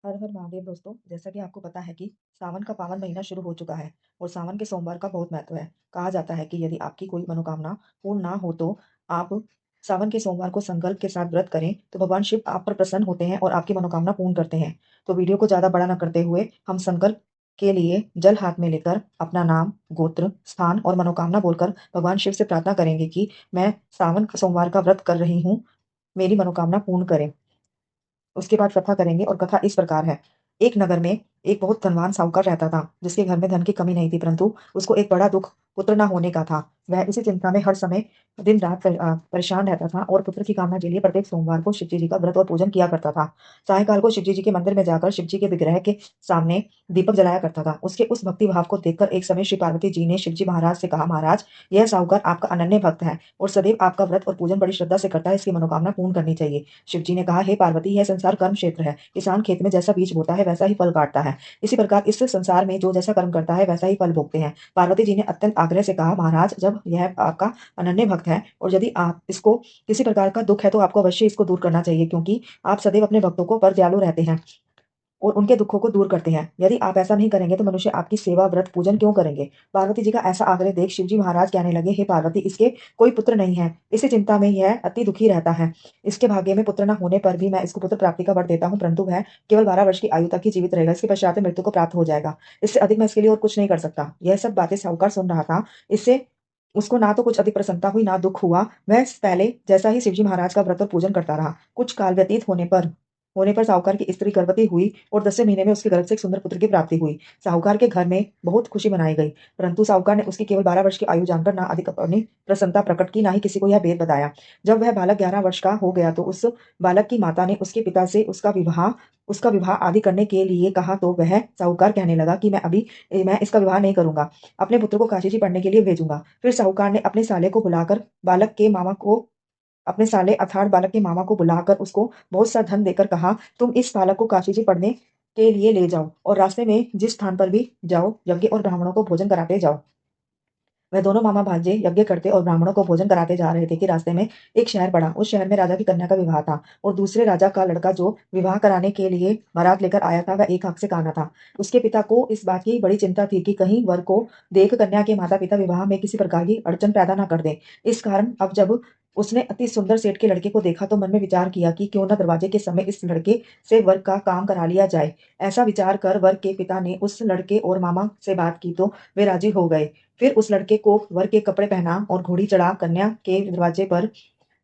हर हर महादेव दोस्तों, जैसा कि आपको पता है कि सावन का पावन महीना शुरू हो चुका है और सावन के सोमवार का बहुत महत्व है। कहा जाता है कि यदि आपकी कोई मनोकामना पूर्ण ना हो तो आप सावन के सोमवार को संकल्प के साथ व्रत करें तो भगवान शिव आप पर प्रसन्न होते हैं और आपकी मनोकामना पूर्ण करते हैं। तो वीडियो को ज़्यादा बड़ा न करते हुए हम संकल्प के लिए जल हाथ में लेकर अपना नाम, गोत्र, स्थान और मनोकामना बोलकर भगवान शिव से प्रार्थना करेंगे कि मैं सावन का सोमवार का व्रत कर रही हूँ, मेरी मनोकामना पूर्ण करें। उसके बाद कथा करेंगे और कथा इस प्रकार है। एक नगर में एक बहुत धनवान साहूकार रहता था, जिसके घर में धन की कमी नहीं थी, परंतु उसको एक बड़ा दुख पुत्र न होने का था। वह इसी चिंता में हर समय दिन रात परेशान रहता था और पुत्र की कामना के लिए प्रत्येक सोमवार को शिवजी जी का व्रत और पूजन किया करता था। सायंकाल को शिवजी जी के मंदिर में जाकर शिवजी के विग्रह के सामने दीपक जलाया करता था। उसके उस भक्ति भाव को देखकर एक समय श्री पार्वती जी ने शिवजी महाराज से कहा, महाराज, यह साहूकार आपका अनन्य भक्त है और सदैव आपका व्रत और पूजन बड़ी श्रद्धा से करता है, इसकी मनोकामना पूर्ण करनी चाहिए। शिवजी ने कहा, हे पार्वती, यह संसार कर्म क्षेत्र है। किसान खेत में जैसा बीज बोता है वैसा ही फल काटता है। इसी प्रकार इस संसार में जो जैसा कर्म करता है वैसा ही फल भोगते हैं। पार्वती जी ने अत्यंत आग्रह से कहा, महाराज, जब यह आपका अनन्य भक्त है और यदि आप इसको किसी प्रकार का दुख है तो आपको अवश्य इसको दूर करना चाहिए, क्योंकि आप सदैव अपने भक्तों को पर दयालु रहते हैं और उनके दुखों को दूर करते हैं। यदि आप ऐसा नहीं करेंगे तो मनुष्य आपकी सेवा, व्रत, पूजन क्यों करेंगे? पार्वती जी का ऐसा आग्रह देख शिवजी महाराज कहने लगे, हे पार्वती, इसके कोई पुत्र नहीं है। इसी चिंता में यह अति दुखी रहता है। इसके भाग्य में पुत्र न होने पर भी मैं इसको पुत्र प्राप्ति का वर देता हूँ, परंतु वह केवल 12 वर्ष की आयु तक ही जीवित रहेगा। इसके पश्चात मृत्यु को प्राप्त हो जाएगा। इससे अधिक मैं इसके लिए और कुछ नहीं कर सकता। यह सब बातें साहूकार सुन रहा था। इससे उसको ना तो कुछ अधिक प्रसन्नता हुई, ना दुख हुआ। वह पहले जैसा ही शिवजी महाराज का व्रत और पूजन करता रहा। कुछ काल व्यतीत होने पर साहूकार की स्त्री गर्भवती हुई और 10वें महीने में उसके गर्भ से एक सुंदर पुत्र की प्राप्ति हुई। साहूकार के घर में बहुत खुशी मनाई गई, परंतु साहूकार ने उसकी केवल 12 वर्ष की आयु जानकर ना अधिक अपनी प्रसन्नता प्रकट की, ना ही किसी को यह भेद बताया। जब वह बालक 11 वर्ष का हो गया तो उस बालक की माता ने उसके पिता से उसका विवाह आदि करने के लिए कहा, तो वह साहूकार कहने लगा कि मैं इसका विवाह नहीं करूंगा, अपने पुत्र को काशी जी पढ़ने के लिए भेजूंगा। फिर साहूकार ने अपने साले को बुलाकर बालक के मामा को अपने साले अर्थात बालक के मामा को बुलाकर उसको बहुत सा धन देकर कहा, तुम इस बालक को काशी जी पढ़ने के लिए ले जाओ और रास्ते में जिस स्थान पर भी जाओ, यज्ञ और ब्राह्मणों को भोजन कराते जाओ। वह दोनों मामा भांजे यज्ञ करते और ब्राह्मणों को भोजन कराते जा रहे थे कि रास्ते में एक शहर पड़ा। उस शहर में राजा की कन्या का विवाह था और दूसरे राजा का लड़का जो विवाह कराने के लिए बारात लेकर आया था वह एक आंख से काना था। उसके पिता को इस बात की बड़ी चिंता थी कि कहीं वर को देख कन्या के माता पिता विवाह में किसी प्रकार की अड़चन पैदा न कर दें। इस कारण अब जब उसने अति सुंदर सेठ के लड़के को देखा तो मन में विचार किया कि क्यों न दरवाजे के समय इस लड़के से वर का काम करा लिया जाए। ऐसा विचार कर वर के पिता ने उस लड़के और मामा से बात की तो वे राजी हो गए। फिर उस लड़के को वर के कपड़े पहना और घोड़ी चढ़ा कन्या के दरवाजे पर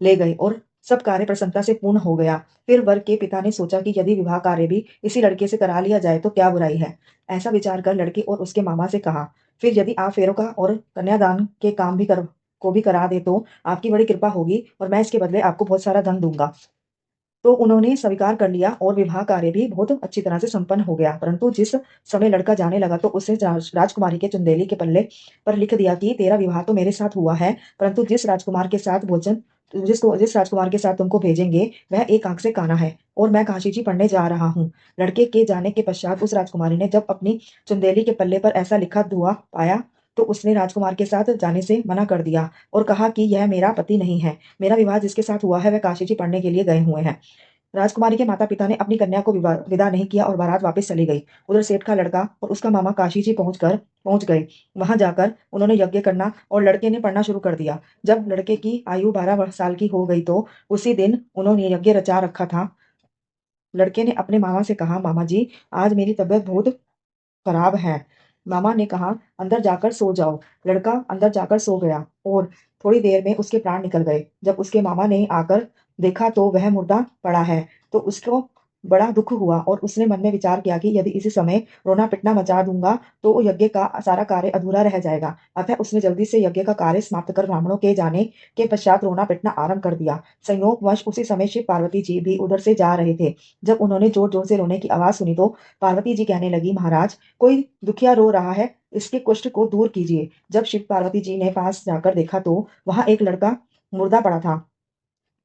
ले गए और सब कार्य प्रसन्नता से पूर्ण हो गया। फिर वर के पिता ने सोचा कि यदि विवाह कार्य भी इसी लड़के से करा लिया जाए तो क्या बुराई है। ऐसा विचार कर लड़के और उसके मामा से कहा, फिर यदि आप फेरों का और कन्यादान के काम भी करा दे तो आपकी बड़ी कृपा होगी और मैं इसके बदले आपको बहुत सारा धन दूंगा। तो उन्होंने स्वीकार कर लिया और विवाह कार्य भी बहुत अच्छी तरह से संपन्न हो गया। परंतु जिस समय लड़का जाने लगा तो उसने राजकुमारी के चुंदेली के पल्ले पर लिख दिया कि तेरा विवाह तो मेरे साथ हुआ है, परंतु जिस राजकुमार के साथ तुमको भेजेंगे वह एक आंख से काना है और मैं काशी जी पढ़ने जा रहा हूँ। लड़के के जाने के पश्चात उस राजकुमारी ने जब अपनी चुंदेली के पल्ले पर ऐसा लिखा हुआ पाया तो उसने राजकुमार के साथ जाने से मना कर दिया और कहा कि यह मेरा पति नहीं है। मेरा विवाह जिसके साथ हुआ है वह काशी जी पढ़ने के लिए गए हुए हैं। राजकुमारी के माता पिता ने अपनी कन्या को विदा नहीं किया और बारात वापस चली गई। उधर सेठ का लड़का और उसका मामा काशी जी पहुंच गए। वहां जाकर उन्होंने यज्ञ करना और लड़के ने पढ़ना शुरू कर दिया। जब लड़के की आयु 12 साल की हो गई तो उसी दिन उन्होंने यज्ञ रचा रखा था। लड़के ने अपने मामा से कहा, मामा जी, आज मेरी तबीयत बहुत खराब है। मामा ने कहा, अंदर जाकर सो जाओ। लड़का अंदर जाकर सो गया और थोड़ी देर में उसके प्राण निकल गए। जब उसके मामा ने आकर देखा तो वह मुर्दा पड़ा है, तो उसको बड़ा दुख हुआ और उसने मन में विचार किया कि यदि इसी समय रोना पिटना मचा दूंगा तो यज्ञ का सारा कार्य अधूरा रह जाएगा। अतः उसने जल्दी से यज्ञ का कार्य समाप्त कर ब्राह्मणों के जाने के पश्चात रोना पिटना आरंभ कर दिया। संयोगवश उसी समय शिव पार्वती जी भी उधर से जा रहे थे। जब उन्होंने जोर जोर से रोने की आवाज सुनी तो पार्वती जी कहने लगी, महाराज, कोई दुखिया रो रहा है, इसके कुष्ठ को दूर कीजिए। जब शिव पार्वती जी ने पास जाकर देखा तो वहां एक लड़का मुर्दा पड़ा था।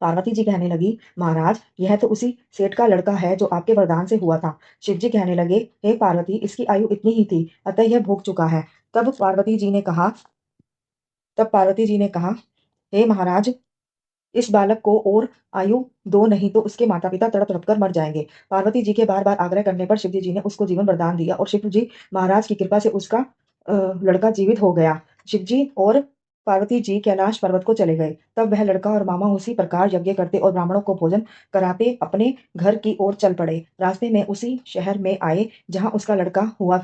पार्वती जी कहने लगी, महाराज, यह तो उसी सेठ का लड़का है जो आपके वरदान से हुआ था। शिव जी कहने लगे, हे पार्वती, इसकी आयु इतनी ही थी, अतः यह भोग चुका है। तब पार्वती जी ने कहा तब पार्वती जी ने कहा, हे महाराज, इस बालक को और आयु दो, नहीं तो उसके माता पिता तड़प तड़प कर मर जाएंगे। पार्वती जी के बार बार आग्रह करने पर शिवजी जी ने उसको जीवन वरदान दिया और शिव जी महाराज की कृपा से उसका लड़का जीवित हो गया। शिवजी और पार्वती जी कैलाश पर्वत को चले गए। तब वह लड़का और मामा उसी प्रकार यज्ञ करते और ब्राह्मणों को भोजन कराते अपने घर की ओर चल पड़े। रास्ते में उसी शहर में आए जहाँ उसका लड़का हुआ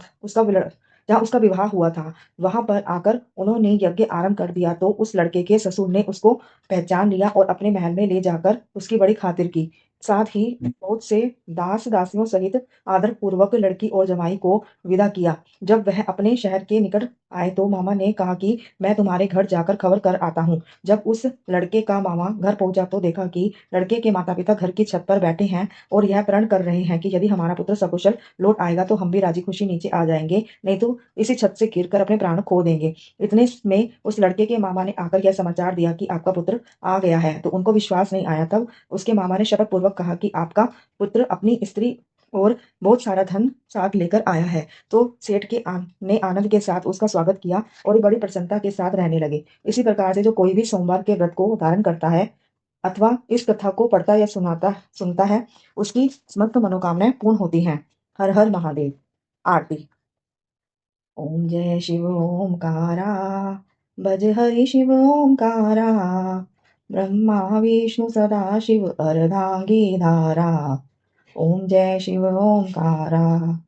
जहाँ उसका विवाह हुआ था। वहां पर आकर उन्होंने यज्ञ आरंभ कर दिया तो उस लड़के के ससुर ने उसको पहचान लिया और अपने महल में ले जाकर उसकी बड़ी खातिर की। साथ ही बहुत से दास दासियों सहित आदर पूर्वक लड़की और जमाई को विदा किया। जब वह अपने शहर के निकट आए तो मामा ने कहा कि मैं तुम्हारे घर जाकर खबर कर आता हूँ। जब उस लड़के का मामा घर पहुंचा तो देखा कि लड़के के माता पिता घर की छत पर बैठे हैं और यह प्रण कर रहे हैं कि यदि हमारा पुत्र सकुशल लौट आएगा तो हम भी राजी खुशी नीचे आ जाएंगे, नहीं तो इसी छत से गिरकर अपने प्राण खो देंगे। इतने में उस लड़के के मामा ने आकर यह समाचार दिया कि आपका पुत्र आ गया है। तो उनको विश्वास नहीं आया। तब उसके मामा ने शपथ पूर्वक कहा कि आपका पुत्र अपनी स्त्री और बहुत सारा धन साथ लेकर आया है। तो सेठ के ने आनंद के साथ उसका स्वागत किया और बड़ी प्रसन्नता के साथ रहने लगे। इसी प्रकार से जो कोई भी सोमवार के व्रत को धारण करता है अथवा इस कथा को पढ़ता या सुनता है, उसकी समस्त मनोकामनाएं पूर्ण होती हैं। हर हर महादेव। आरती। ओम जय शिव ओमकारा, भज हरि शिव ओमकारा, ब्रह्मा विष्णु सदा शिव अर्धांगी धारा। ओम जय शिव ओमकारा,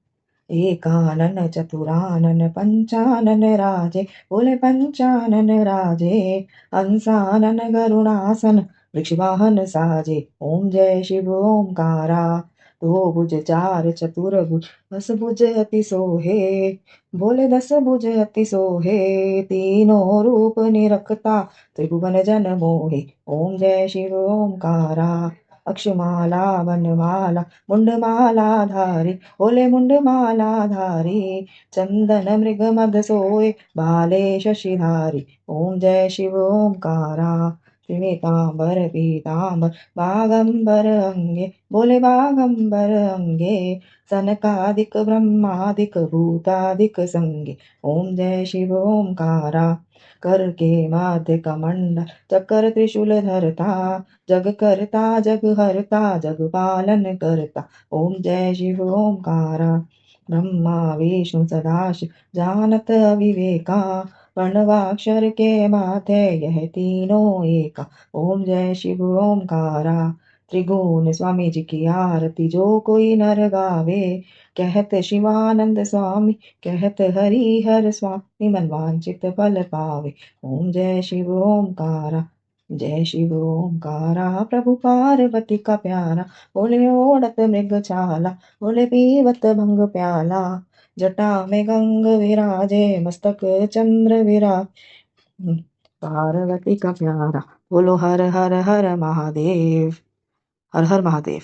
एकानन चतुरानन पंचानन राजे, बोले पंचानन राजे, हंसानन गरुणासन वृषवाहन साजे। ओम जय शिव ओमकारा, दो भुज चार चतुर्भुज, दस भुज अति सोहे, बोले दस भुज अति सोहे, तीनों रूप निरखता त्रिभुवन जन मोहे। ओम जय शिव ओमकारा, अक्षमाला वनमाला मुंडमाला धारी, बोले मुंडमाला धारी, चंदन मृग मद सोए, बाले शशिधारी। ओम जय शिव ओमकारा, श्वेतांबर पीतांबर बागंबर अंगे, बोले बागंबर अंगे, सनकादिक ब्रह्मादिक भूतादिक संगे। ओम जय शिव ओमकारा, कर के मध्य कमंडल चक्र त्रिशूल धरता, जग करता जग हरता जग पालन करता। ओम जय शिव ओमकारा, ब्रह्मा विष्णु सदाशिव जानत विवेका, प्रणवाक्षर के माथे यह तीनों एका। ओम जय शिव ओमकारा, त्रिगुण स्वामी जी की आरती जो कोई नर गावे, कहत शिवानंद स्वामी कहत हरि हर स्वामी, मन वांछित फल पावे। ओम जय शिव ओमकारा, जय शिव ओमकारा, प्रभु पार्वती का प्यारा, बोले ओढ़त मृग छाला, बोले पीवत भंग प्याला, जटा में गंग विराजे मस्तक चंद्र विराज, पार्वती का प्यारा। बोलो हर हर हर महादेव। हर हर महादेव।